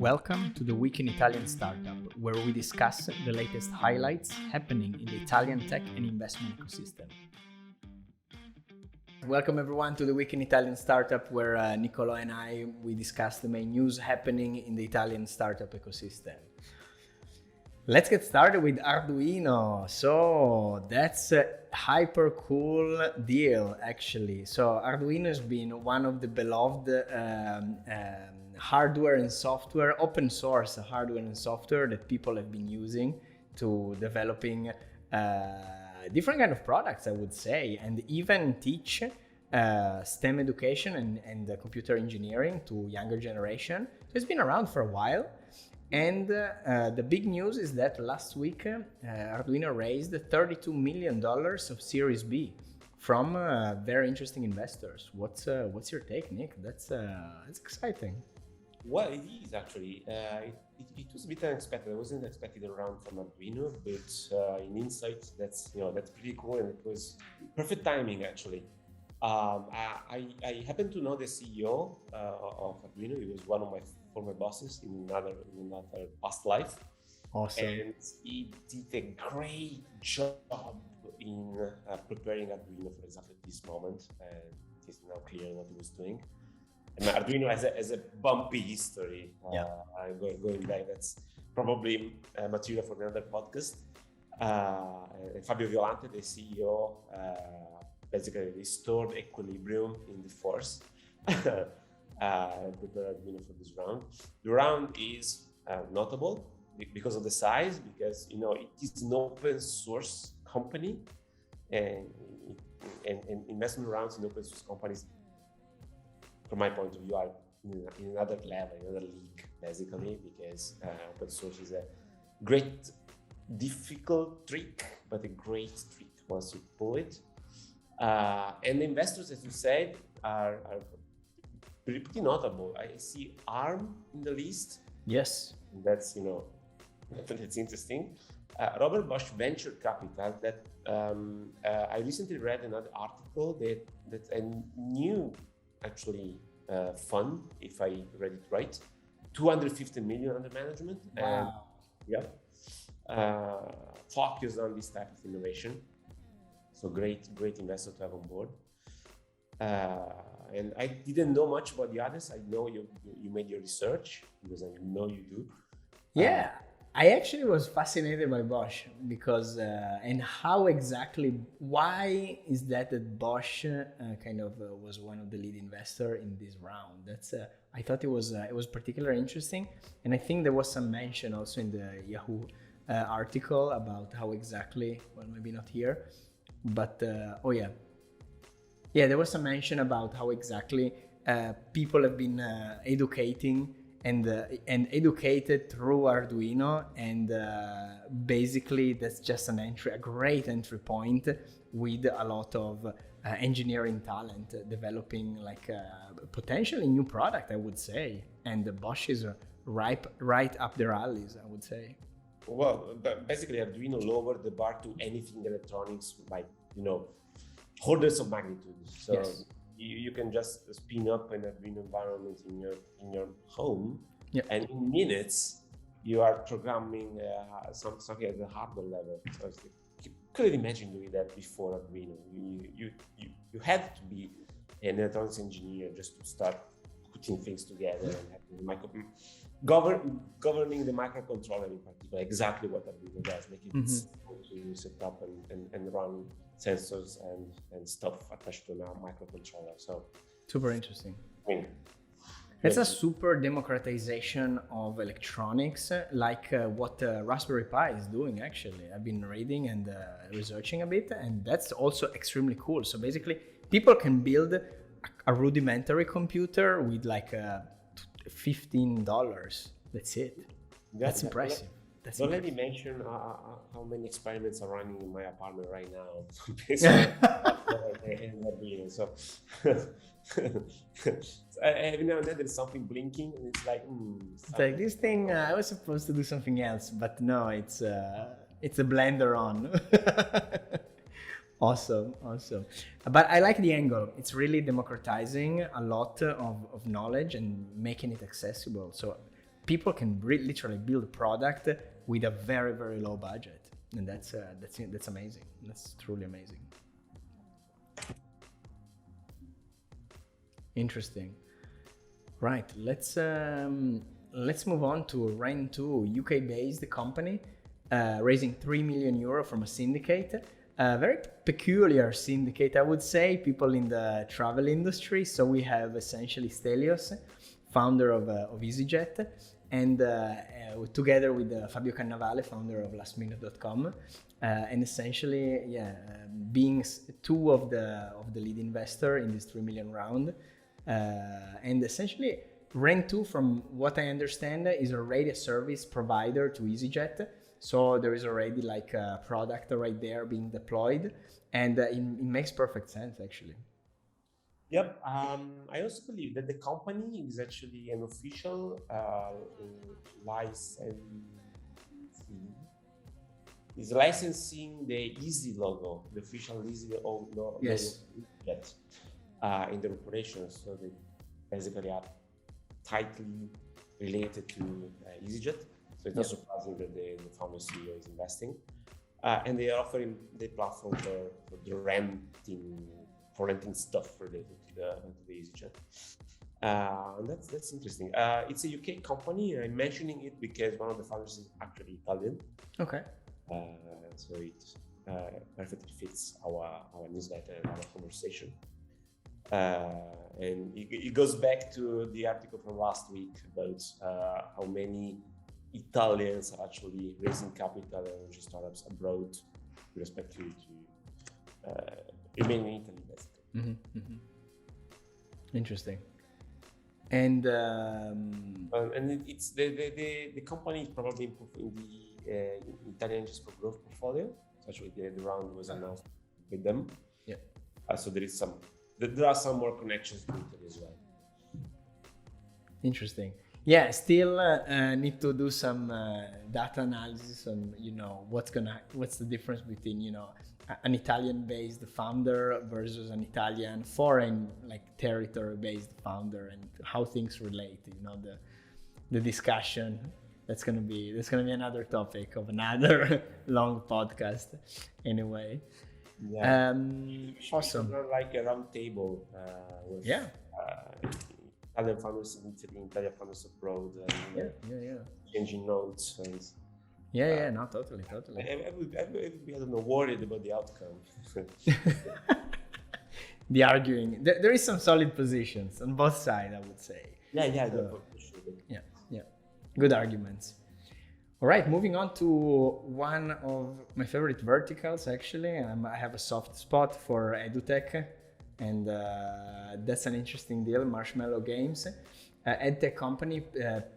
Welcome to the Week in Italian Startup, where we discuss the latest highlights happening in the Italian tech and investment ecosystem. Welcome everyone to the Week in Italian Startup, where Niccolo and we discuss the main news happening in the Italian startup ecosystem. Let's get started with Arduino. So that's a hyper cool deal, actually. So Arduino has been one of the beloved hardware and software, open source hardware and software that people have been using to developing different kind of products, I would say, and even teach STEM education and computer engineering to younger generation. So it's been around for a while. And the big news is that last week Arduino raised $32 million of Series B from very interesting investors. What's your take, Nick? That's exciting. Well, it is actually. It was a bit unexpected. I wasn't expecting a round from Arduino, but in Insight, that's pretty cool, and it was perfect timing actually. I happen to know the CEO of Arduino. He was one of my former bosses in another past life. Awesome. And he did a great job in preparing Arduino for exactly this moment. And it's now clear what he was doing. And Arduino has a bumpy history. Going back, that's probably material for another podcast. Fabio Violante, the CEO, basically restored equilibrium in the force. Prepare Arduino for this round. The round is notable because of the size, because it is an open source company, and investment rounds in open source companies, from my point of view, are in another level, another league, basically, because open source is a great, difficult trick, but a great trick once you pull it. And the investors, as you said, are pretty notable. I see ARM in the list. Yes. That's that's interesting. Robert Bosch Venture Capital. That I recently read another article that a new actually fund, if I read it right, 250 million under management. Wow. And focus on this type of innovation. So great investor to have on board. And I didn't know much about the others. I know you made your research, because I know you do. Yeah, I actually was fascinated by Bosch because and how exactly, why is that Bosch was one of the lead investor in this round? That's I thought it was particularly interesting, and I think there was some mention also in the Yahoo article about how exactly, well, maybe not here, but there was some mention about how exactly people have been educating and educated through Arduino, and basically that's just a great entry point with a lot of engineering talent developing potentially new product, I would say. And Bosch is right up their alleys, I would say. Well, basically Arduino lowered the bar to anything electronics by orders of magnitude. So yes. You can just spin up an Arduino environment in your home, and in minutes you are programming something at the hardware level. So you couldn't imagine doing that before Arduino. You had to be an electronics engineer just to start putting things together and having governing the microcontroller in particular. Exactly what Arduino does, making it simple to set up and run sensors and stuff attached to a microcontroller. So super interesting. It's a super democratization of electronics, like what Raspberry Pi is doing. Actually, I've been reading and researching a bit, and that's also extremely cool. So basically, people can build a rudimentary computer with $15. That's it. That's impressive. Don't let me mention how many experiments are running in my apartment right now. So every now and then there's something blinking, and it's like, it's like this thing. I was supposed to do something else, but no, it's a blender on. Awesome. But I like the angle. It's really democratizing a lot of knowledge and making it accessible. So people can literally build a product with a very, very low budget. And that's amazing. That's truly amazing. Interesting. Right. Let's move on to Rentuu, UK-based company, raising 3 million euro from a syndicate. A very peculiar syndicate, I would say, people in the travel industry. So we have essentially Stelios, founder of EasyJet, and together with Fabio Cannavale, founder of lastminute.com, and essentially, being two of the lead investor in this 3 million round, and essentially Rentuu, from what I understand, is already a service provider to EasyJet. So there is already like a product right there being deployed, and it makes perfect sense actually. Yep. I also believe that the company is actually an official is licensing the Easy logo, the official Easy logo. Yes. In their operations. So they basically are tightly related to EasyJet. So it's not surprising that the founder CEO is investing. And they are offering the platform for the renting stuff related to the EasyJet. And that's interesting. It's a UK company. I'm mentioning it because one of the founders is actually Italian. Okay. So it perfectly fits our newsletter and our conversation. And it goes back to the article from last week about how many Italians are actually raising capital and startups abroad with respect to remaining in Italy, basically. Mm-hmm, mm-hmm. Interesting. And it's the company is probably in the Italian Angels for Growth portfolio. So actually, the round was announced with them. Yeah. So there are some more connections to Italy as well. Interesting. Yeah, still need to do some data analysis on, what's the difference between, an Italian-based founder versus an Italian foreign, like territory-based founder, and how things relate. The discussion. That's gonna be another topic of another long podcast. Anyway. Yeah. Awesome. Like a round table with Italian founders in Italy, Italian founders abroad, changing notes and. No, totally. I would be, I don't know, worried about the outcome. The arguing. There is some solid positions on both sides, I would say. Yeah. Yeah. Good arguments. All right, moving on to one of my favorite verticals, actually. I have a soft spot for edtech, and that's an interesting deal, Marshmallow Games. EdTech company,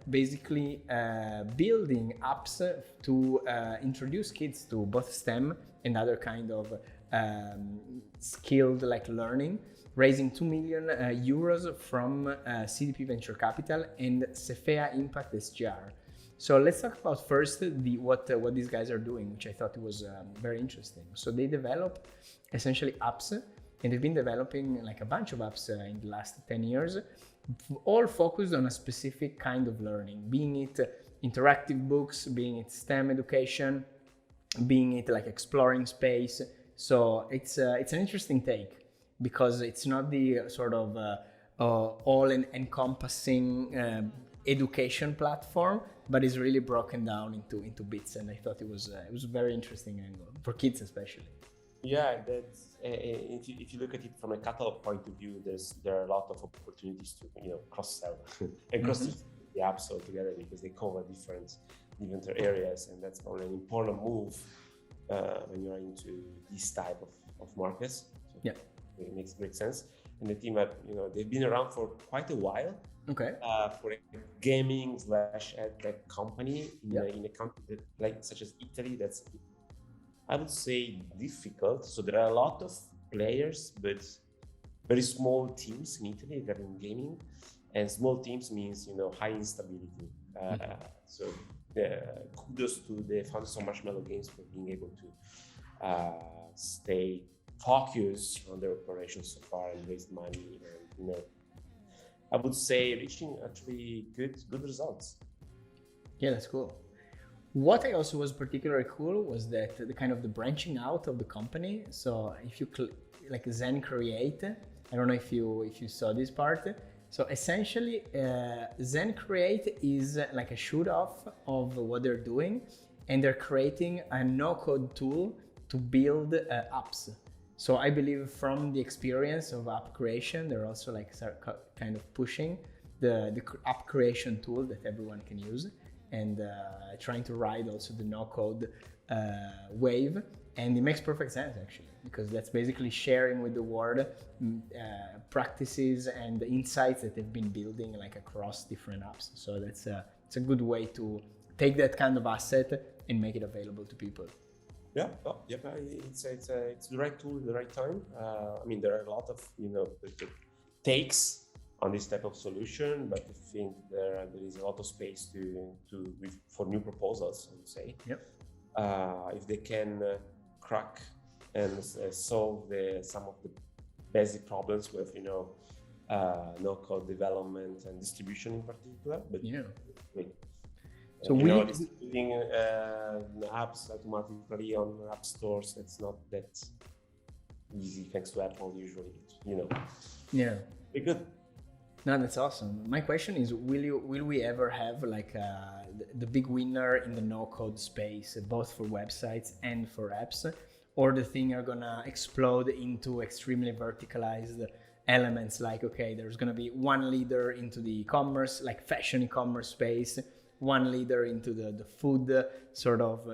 basically building apps to introduce kids to both STEM and other kind of skilled like learning, raising 2 million euros from CDP Venture Capital and Sefea Impact SGR. So let's talk about first what these guys are doing, which I thought was very interesting. So they develop essentially apps, and they've been developing like a bunch of apps in the last 10 years, all focused on a specific kind of learning, being it interactive books, being it STEM education, being it like exploring space. So it's an interesting take, because it's not the sort of all-encompassing education platform, but it's really broken down into bits, and I thought it was a very interesting angle for kids especially. Yeah, that's if you look at it from a catalog point of view, there are a lot of opportunities to cross-sell and cross the apps altogether, because they cover different areas, and that's probably an important move when you're into this type of markets. So yeah, it makes great sense. And the team they've been around for quite a while. Okay. For a gaming/edtech company in a country such as Italy, that's, I would say, difficult. So there are a lot of players, but very small teams in Italy regarding gaming, and small teams means high instability. So kudos to the founders of Marshmallow Games for being able to stay focused on their operations so far and raise money, and I would say reaching actually good results. Yeah, that's cool. What I also was particularly cool was that the kind of the branching out of the company. So if you like Zen Create, I don't know if you saw this part. So essentially, Zen Create is like a shoot off of what they're doing, and they're creating a no-code tool to build apps. So I believe from the experience of app creation, they're also like kind of pushing the app creation tool that everyone can use, and trying to ride also the no-code wave. And it makes perfect sense actually, because that's basically sharing with the world practices and insights that they've been building like across different apps. So it's a good way to take that kind of asset and make it available to people. Yeah, it's the right tool at the right time. I mean, there are a lot of takes on this type of solution, but I think there is a lot of space for new proposals, I would say. Yep. If they can crack and solve some of the basic problems with no-code development and distribution in particular. But yeah. Wait. So distributing apps automatically on app stores, that's not that easy thanks to Apple usually, Yeah. Very good. No, that's awesome. My question is, will we ever have like the big winner in the no-code space, both for websites and for apps, or the thing are gonna explode into extremely verticalized elements? Like, okay, there's gonna be one leader into the e-commerce, like fashion e-commerce space, one leader into the food sort of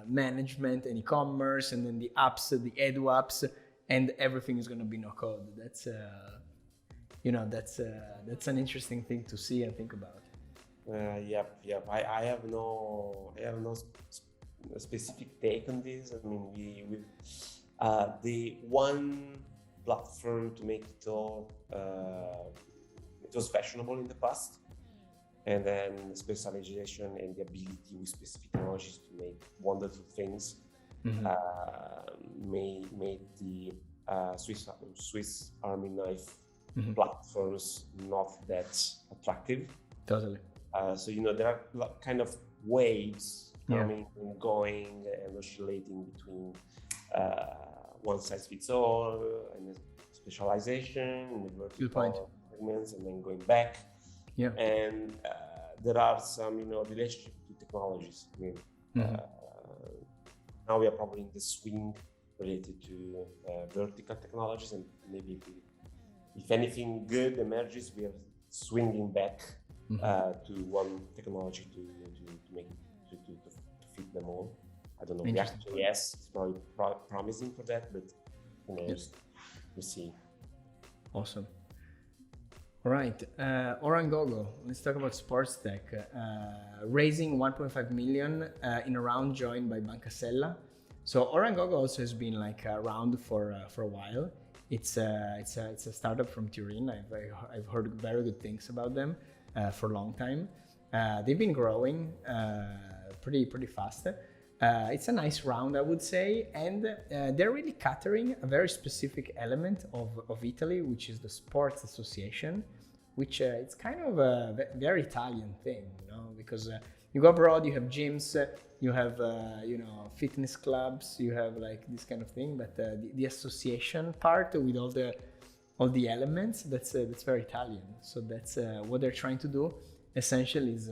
management and e-commerce, and then the apps, the edu apps, and everything is gonna be no-code. That's that's an interesting thing to see and think about. Yep. I have no specific take on this. I mean, the one platform to make it all, it was fashionable in the past, and then specialization and the ability with specific technologies to make wonderful things made the Swiss Army knife platforms not that attractive. Totally. So there are kind of waves coming and going and oscillating between one size fits all and specialization and vertical segments, and then going back. Yeah. And there are some relationship to technologies. I mean, now we are probably in the swing related to vertical technologies, and maybe if anything good emerges, we are swinging back to one technology to make it to fit them all. I don't know. Yes, it's probably promising for that, but we'll see. Awesome. All right, OranGogo. Let's talk about sports tech. Raising 1.5 million in a round joined by Banca Sella. So OranGogo also has been like around for a while. It's a startup from Turin. I've heard very good things about them for a long time. They've been growing pretty fast. It's a nice round, I would say, and they're really catering a very specific element of Italy, which is the sports association, which it's kind of a very Italian thing, because you go abroad, you have gyms, you have fitness clubs, you have like this kind of thing, but the association part with all the elements, that's very Italian. So that's what they're trying to do essentially is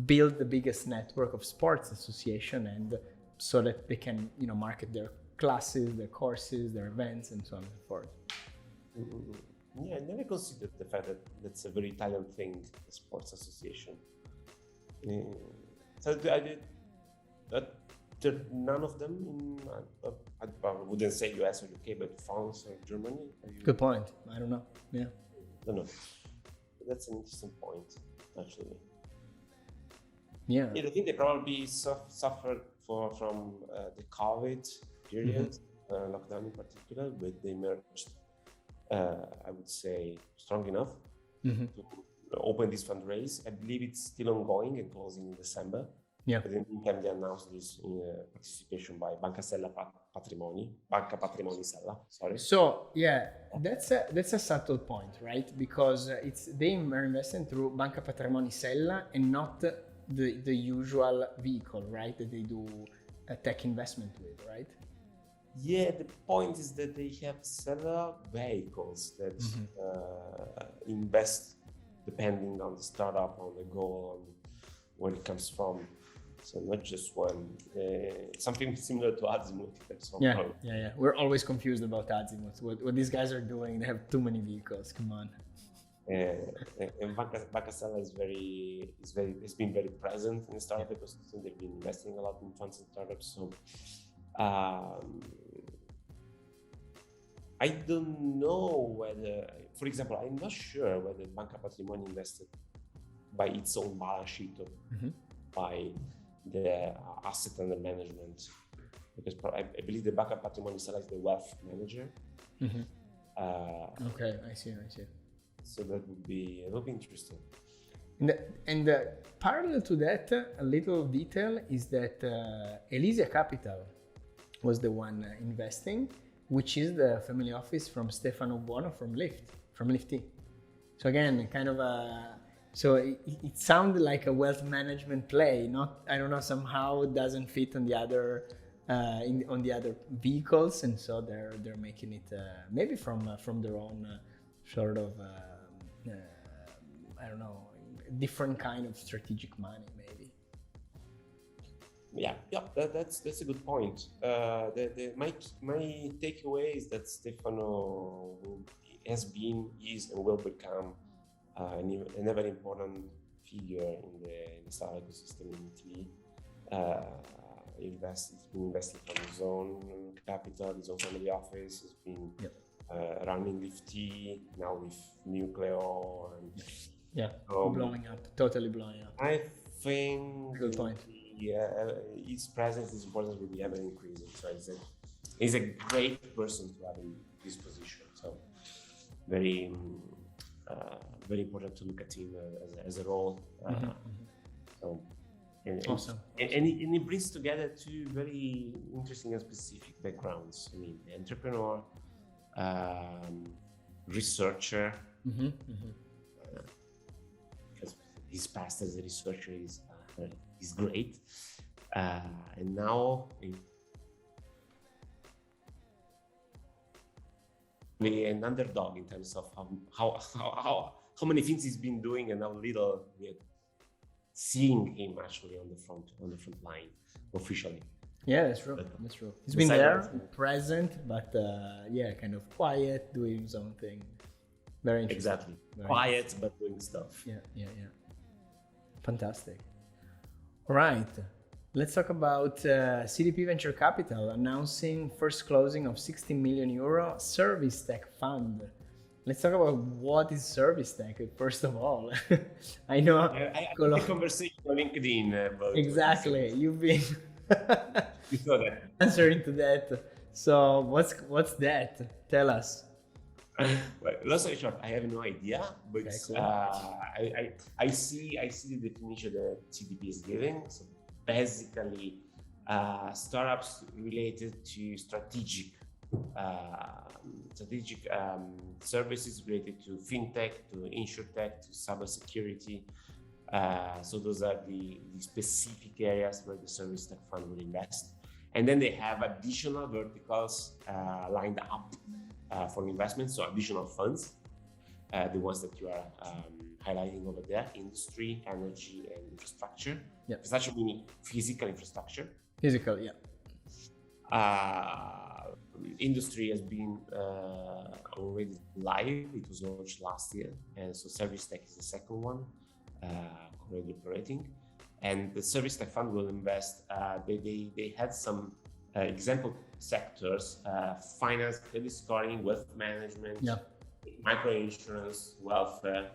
build the biggest network of sports association, and so that they can market their classes, their courses, their events, and so on and so forth. Yeah, I never considered the fact that that's a very Italian thing, the sports association. So I did that. There are none of them in I wouldn't say US or UK, but France or Germany. Good point. I don't know. Yeah. I don't know. That's an interesting point, actually. Yeah. I think they probably suffered from the COVID period, lockdown in particular, but they emerged, I would say, strong enough to open this fundraise. I believe it's still ongoing and closing in December. Yeah. But in the meantime, they announced this participation by Banca Sella Banca Patrimoni Sella. Sorry. So yeah, that's a subtle point, right? Because they are investing through Banca Patrimoni Sella and not the usual vehicle, right? That they do a tech investment with, right? Yeah, the point is that they have several vehicles that invest depending on the startup, on the goal, on where it comes from. So not just one. Something similar to Azimuth. Yeah. We're always confused about Azimuth. What these guys are doing, they have too many vehicles. Come on. And Banca Sella has been very present in the startup ecosystem. They've been investing a lot in funds and startups. So I don't know whether, for example, I'm not sure whether Banca Patrimoni invested by its own balance sheet or by the asset under management, because I believe the Banca Patrimoni selects the wealth manager. Okay, I see. So that would be interesting. And parallel to that, a little detail is that Elysia Capital was the one investing, which is the family office from Stefano Buono from Lifty. So again, kind of so it sounded like a wealth management play. I don't know, somehow it doesn't fit on the other on the other vehicles, and so they're making it maybe from their own sort of I don't know, different kind of strategic money maybe. Yeah, that's a good point. My takeaway is that Stefano is and will become an ever important figure in the startup ecosystem in Italy. He's been investing from his own capital, his own family office. He's been running Lifty, now with Nucleo, and blowing up, totally blowing up. I think good point. His presence, his importance will be ever increasing. So he's a great person to have in this position. So very important to look at him as a role. So awesome. And he brings together two very interesting and specific backgrounds. I mean, entrepreneur, researcher. Because his past as a researcher is great, and now an underdog in terms of how many things he's been doing and how little we're seeing him actually on the front line officially. Yeah, that's true. He's been there, present, but kind of quiet, doing something. Very interesting. Exactly. Quiet, but doing stuff. Yeah. Fantastic. All right. Let's talk about CDP Venture Capital announcing first closing of 60 million euro service tech fund. Let's talk about what is service tech, first of all. I know. I had a conversation on LinkedIn about exactly. You've been you saw that. Answering to that. So what's that? Tell us. Well, long story short, I have no idea, but okay, cool. I see the definition that CDP is giving. So basically, startups related to strategic services related to fintech, to insurtech, to cybersecurity. So those are the specific areas where the service tech fund will invest. And then they have additional verticals lined up for investment, so additional funds, the ones that you are highlighting over there: industry, energy, and infrastructure. Yeah. Infrastructure meaning physical infrastructure. Physical, yeah. Industry has been already live. It was launched last year, and so service tech is the second one currently operating. And the service tech fund will invest. They had some example sectors: finance, credit scoring, wealth management, micro insurance, welfare,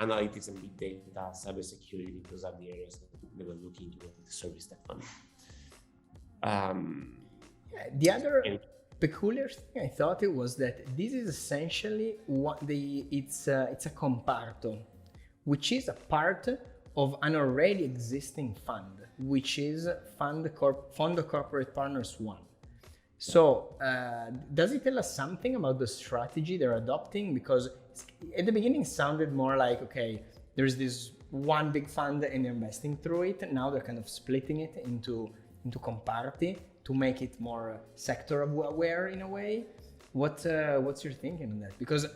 analytics and big data, cybersecurity. Those are the areas that they were looking to the service tech fund. The other peculiar thing I thought it was that this is essentially it's a comparto, which is a part of an already existing fund, which is Fondo Corporate Partners 1. So does it tell us something about the strategy they're adopting? Because at the beginning it sounded more like, okay, there's this one big fund and investing through it. Now they're kind of splitting it into comparti to make it more sector aware in a way. What's your thinking on that? Because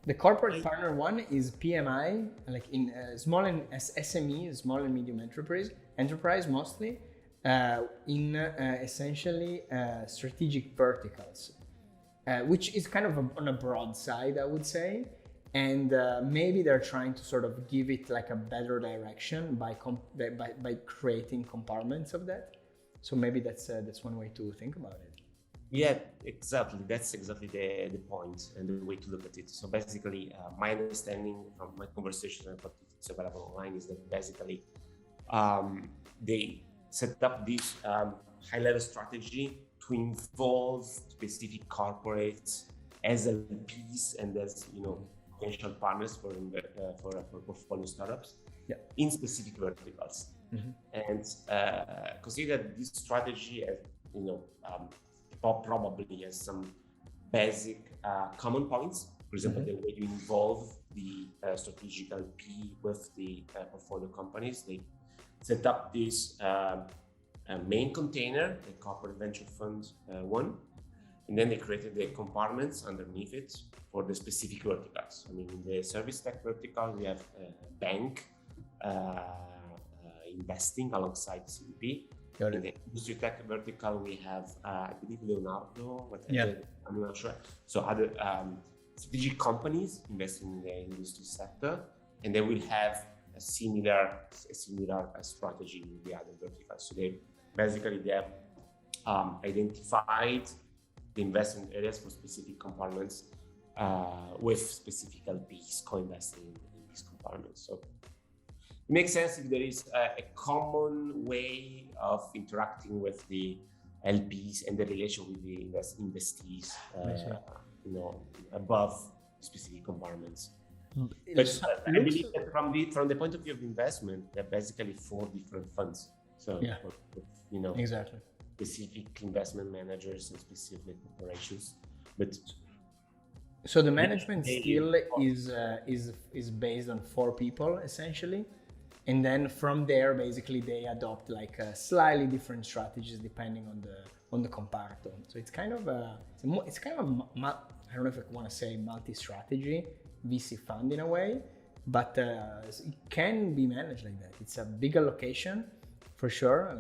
the corporate partner one is PMI, like in small and SME, small and medium enterprise mostly, in essentially strategic verticals, which is kind of on a broad side, I would say. And maybe they're trying to sort of give it like a better direction by creating compartments of that. So maybe that's one way to think about it. Yeah, exactly. That's exactly the point and the way to look at it. So basically, my understanding from my conversations and what it's available online is that basically they set up this high-level strategy to involve specific corporates as LPs and as potential partners for portfolio startups in specific verticals. And consider that this strategy as probably has some basic common points. For example, the way you involve the strategic LP with the portfolio companies. They set up this main container, the corporate venture fund one, and then they created the compartments underneath it for the specific verticals. I mean, in the service tech vertical, we have bank investing alongside CDP. In the industry tech vertical, we have, I believe, Leonardo, I'm not sure. So other strategic companies investing in the industry sector, and they will have a similar strategy in the other verticals. So they have identified the investment areas for specific compartments with specific LPs co-investing in these compartments. So it makes sense if there is a common way of interacting with the LPs and the relation with the investees, above specific compartments. But I believe that from the point of view of investment, there are basically 4 different funds. So, exactly. Specific investment managers and specific operations. But so the management still is based on 4 people essentially. And then from there, basically, they adopt like slightly different strategies depending on the comparto. So it's kind of I don't know if I want to say multi-strategy VC fund in a way, but it can be managed like that. It's a big allocation for sure,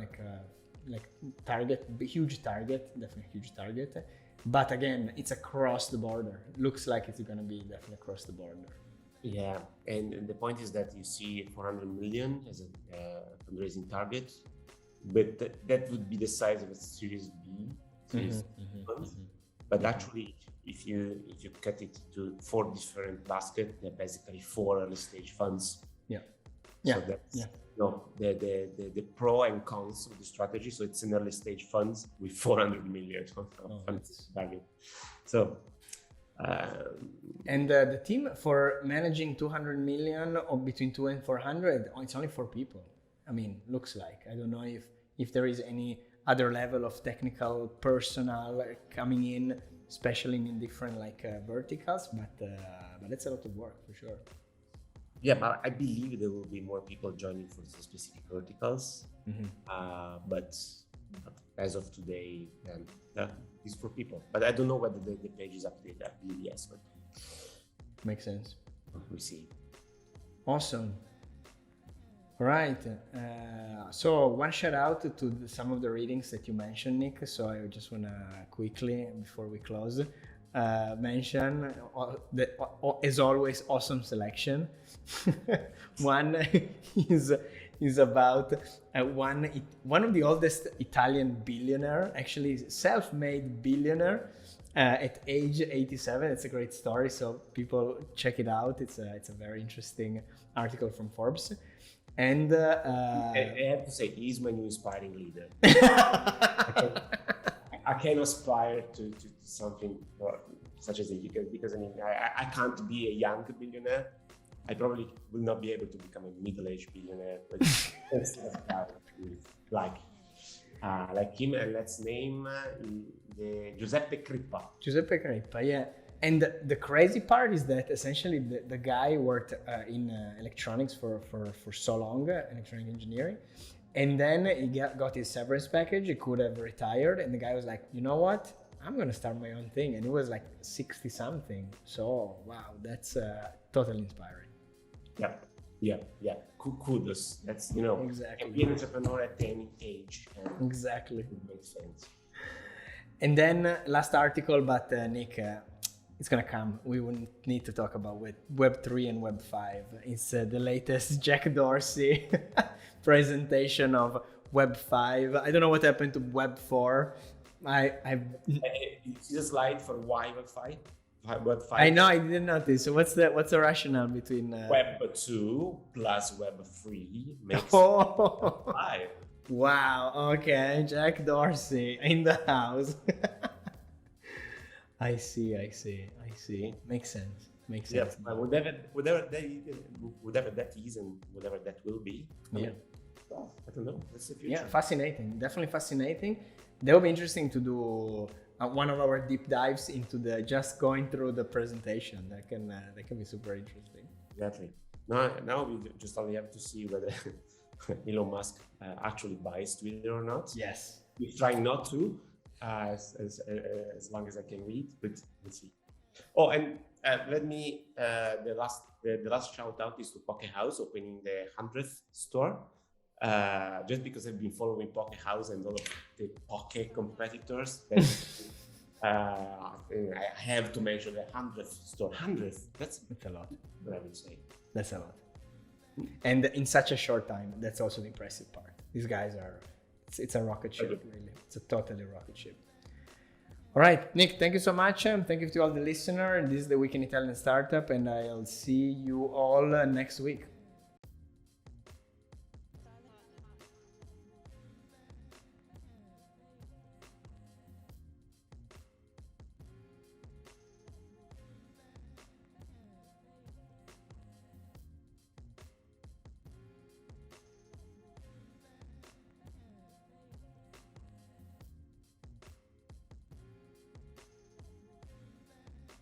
like target, huge target, definitely huge target. But again, it's across the border. Looks like it's going to be definitely across the border. Yeah, and the point is that you see 400 million as a fundraising target, but that would be the size of a Series B, Series fund. But actually, if you cut it to 4 different baskets, they're basically 4 early stage funds. So that's the pro and cons of the strategy. So it's an early stage fund with 400 million of funds value. So. And the team for managing 200 million or between 2 and 400, it's only 4 people. I mean, looks like. I don't know if there is any other level of technical personnel coming in, especially in different verticals, but it's a lot of work for sure. Yeah, but I believe there will be more people joining for the specific verticals. But as of today, it's for people. But I don't know whether the page is updated. I believe yes, but makes sense. We see. Awesome. All right. So one shout out to some of the readings that you mentioned, Nick. So I just want to quickly, before we close, mention as always, awesome selection. One is about one of the oldest Italian billionaire, actually self-made billionaire at age 87. It's a great story, so people check it out. It's a very interesting article from Forbes. And I have to say, he's my new inspiring leader. I can aspire to something such as he, because I mean, I can't be a young billionaire. I probably will not be able to become a middle-aged billionaire, but like him. And let's name the Giuseppe Crippa. Giuseppe Crippa, yeah. And the crazy part is that essentially the guy worked in electronics for so long, electronic engineering. And then he got his severance package. He could have retired. And the guy was like, you know what? I'm going to start my own thing. And he was like 60 something. So, wow, that's totally inspiring. Yeah. Kudos. That's, Exactly. Be an entrepreneur at any age. Exactly. It makes sense. And then last article, but Nick, it's gonna come. We wouldn't need to talk about Web3 and Web5. It's the latest Jack Dorsey presentation of Web5. I don't know what happened to Web4. You see the slide for why Web5? Web5. I know, I didn't notice. So what's the rationale between Web2 plus Web3 makes Oh. Web5. Wow. Okay, Jack Dorsey in the house. I see. Makes sense. Yeah, whatever that is and whatever that will be. I don't know. That's the future. Yeah, fascinating. Definitely fascinating. That would be interesting to do one of our deep dives into just going through the presentation. That can be super interesting. Exactly. Now we just only have to see whether Elon Musk actually buys Twitter or not. Yes. We're trying not to, as long as I can read, but we'll see. Oh, and let me the last shout out is to Poke House opening the 100th store. Just because I've been following Poke House and all of the Poke competitors, I have to mention the 100th store. 100th. That's a lot. What I would say. That's a lot. And in such a short time, that's also the impressive part. These guys it's a rocket ship, really. It's a totally rocket ship. All right, Nick, thank you so much. Thank you to all the listeners. This is the Week in Italian Startup, and I'll see you all next week.